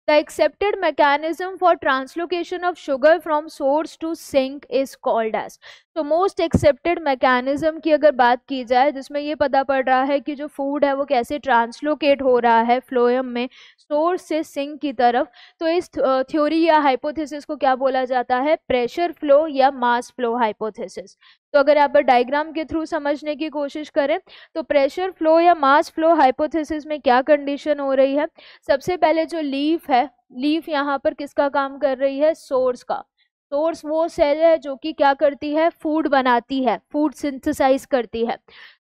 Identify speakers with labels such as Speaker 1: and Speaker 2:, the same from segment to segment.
Speaker 1: The accepted mechanism for translocation of sugar from source to sink is called as. तो most accepted mechanism की अगर बात की जाए जिसमें ये पता पड़ रहा है कि जो फूड है वो कैसे ट्रांसलोकेट हो रहा है फ्लोएम में सोर्स से सिंक की तरफ, तो इस थ्योरी या हाइपोथेसिस को क्या बोला जाता है, प्रेशर फ्लो या मास फ्लो हाइपोथेसिस। तो अगर यहाँ पर डायग्राम के थ्रू समझने की कोशिश करें तो प्रेशर फ्लो या मास फ्लो हाइपोथेसिस में क्या कंडीशन हो रही है, सबसे पहले जो लीफ है, लीफ यहाँ पर किसका काम कर रही है, सोर्स का। सोर्स वो सेल है जो कि क्या करती है, फूड बनाती है, फूड सिंथेसाइज करती है।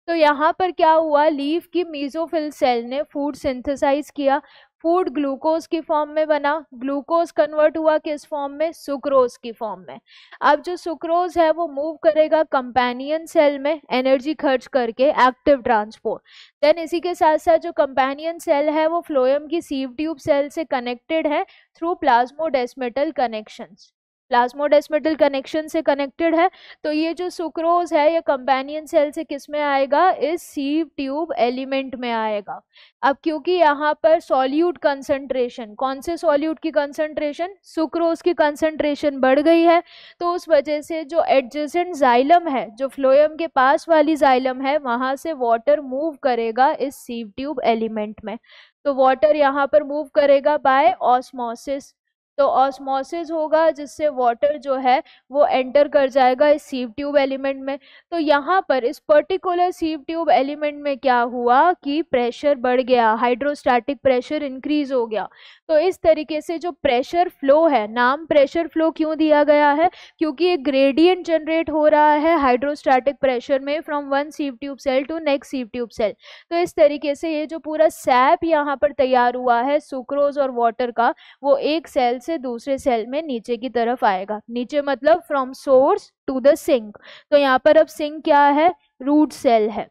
Speaker 1: तो यहाँ पर क्या हुआ, लीफ की मीजोफिल सेल ने फूड सिंथेसाइज किया, फूड ग्लूकोज की फॉर्म में बना, ग्लूकोज कन्वर्ट हुआ किस फॉर्म में, सुक्रोज की फॉर्म में। अब जो सुक्रोज है वो मूव करेगा कंपेनियन सेल में एनर्जी खर्च करके, एक्टिव ट्रांसपोर्ट। देन इसी के साथ साथ जो कंपेनियन सेल है वो फ्लोएम की सीव ट्यूब सेल से कनेक्टेड है through plasmodesmatal connections, plasmodesmatal connection से कनेक्टेड है। तो ये जो सुक्रोज है ये कंपेनियन सेल से किस में आएगा, इस सीव ट्यूब एलिमेंट में आएगा। अब क्योंकि यहाँ पर सॉल्यूट कंसंट्रेशन, कौन से सॉल्यूट की कंसंट्रेशन, सुक्रोज की कंसंट्रेशन बढ़ गई है, तो उस वजह से जो एडजेसेंट जाइलम है, जो फ्लोएम के पास वाली जाइलम है, वहां से वाटर मूव करेगा इस सीव ट्यूब एलिमेंट में। तो वाटर यहाँ पर मूव करेगा बाय ऑस्मोसिस। तो ऑस्मोसिस होगा जिससे वाटर जो है वो एंटर कर जाएगा इस सीव ट्यूब एलिमेंट में। तो यहाँ पर इस पर्टिकुलर सीव ट्यूब एलिमेंट में क्या हुआ कि प्रेशर बढ़ गया, हाइड्रोस्टैटिक प्रेशर इंक्रीज हो गया। तो इस तरीके से जो प्रेशर फ्लो है, नाम प्रेशर फ्लो क्यों दिया गया है, क्योंकि एक ग्रेडियंट जनरेट हो रहा है हाइड्रोस्टैटिक प्रेशर में from one sieve tube cell to next sieve tube cell. तो इस तरीके से ये जो पूरा सैप यहाँ पर तैयार हुआ है सुक्रोज और वाटर का, वो एक सेल से दूसरे सेल में नीचे की तरफ आएगा, नीचे मतलब from source to the sink. तो यहाँ पर अब सिंक क्या है, रूट सेल है।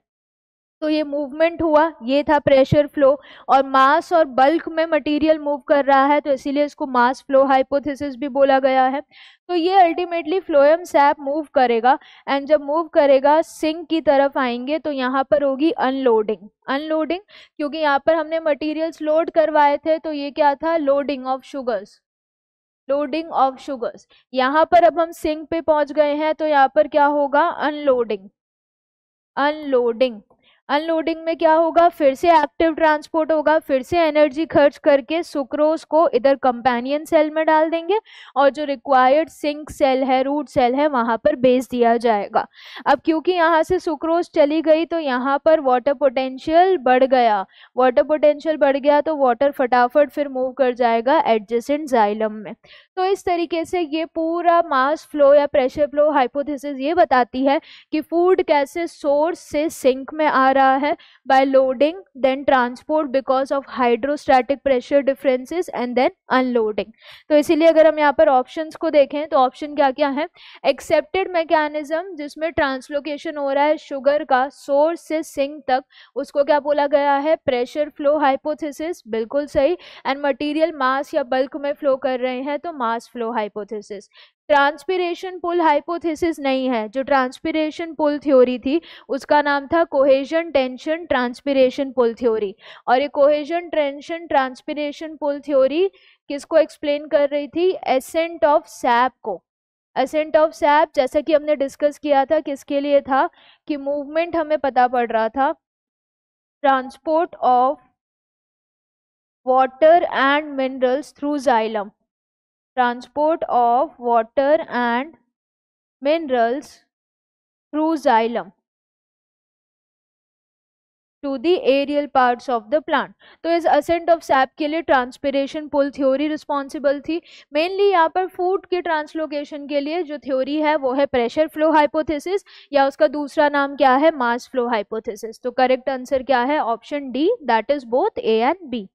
Speaker 1: तो ये मूवमेंट हुआ, ये था प्रेशर फ्लो, और मास और बल्क में मटेरियल मूव कर रहा है तो इसीलिए इसको मास फ्लो हाइपोथेसिस भी बोला गया है। तो ये अल्टीमेटली फ्लोएम सैप मूव करेगा, एंड जब मूव करेगा सिंक की तरफ आएंगे तो यहाँ पर होगी अनलोडिंग। अनलोडिंग क्योंकि यहाँ पर हमने मटेरियल्स लोड करवाए थे, तो ये क्या था, loading of sugars, loading of sugars. यहाँ पर अब हम सिंक पे पहुंच गए हैं तो यहाँ पर क्या होगा, अनलोडिंग। अनलोडिंग, अनलोडिंग में क्या होगा, फिर से एक्टिव ट्रांसपोर्ट होगा, फिर से एनर्जी खर्च करके सुक्रोज को इधर कंपेनियन सेल में डाल देंगे और जो रिक्वायर्ड सिंक सेल है, रूट सेल है, वहां पर बेच दिया जाएगा। अब क्योंकि यहाँ से सुक्रोज चली गई तो यहाँ पर वाटर पोटेंशियल बढ़ गया, वाटर पोटेंशियल बढ़ गया तो वाटर फटाफट फिर मूव कर जाएगा एडजेसेंट जाइलम में। तो इस तरीके से ये पूरा मास फ्लो या प्रेशर फ्लो हाइपोथेसिस ये बताती है कि फूड कैसे सोर्स से सिंक में आ रहा है by loading, then transport because of hydrostatic pressure differences and then unloading। तो इसीलिए अगर हम यहाँ पर ऑप्शंस को देखें तो ऑप्शन क्या क्या है, एक्सेप्टेड मैकेनिज्म जिसमें ट्रांसलोकेशन हो रहा है शुगर का सोर्स से सिंक तक, उसको क्या बोला गया है, प्रेशर फ्लो हाइपोथेसिस, बिल्कुल सही। एंड मटेरियल मास या बल्क में फ्लो कर रहे हैं तो mass flow hypothesis. Transpiration pull hypothesis नहीं है, जो ट्रांसपिरेशन पुल थ्योरी थी उसका नाम था cohesion tension transpiration pull theory. और ये cohesion tension transpiration pull theory किसको एक्सप्लेन कर रही थी, एसेंट ऑफ सैप को। एसेंट ऑफ सैप जैसा कि हमने डिस्कस किया था किसके लिए था, कि मूवमेंट हमें पता पड़ रहा था, transport of water and minerals through xylem, transport of water and minerals through xylem to the aerial parts of the plant। तो इस ascent of sap के लिए ट्रांसपिरेशन पुल थ्योरी रिस्पॉन्सिबल थी। मेनली यहाँ पर फूड के ट्रांसलोकेशन के लिए जो थ्योरी है वो है प्रेशर फ्लो हाइपोथेसिस, या उसका दूसरा नाम क्या है, मास फ्लो हाइपोथेसिस। तो करेक्ट आंसर क्या है, option D, that is both A and B.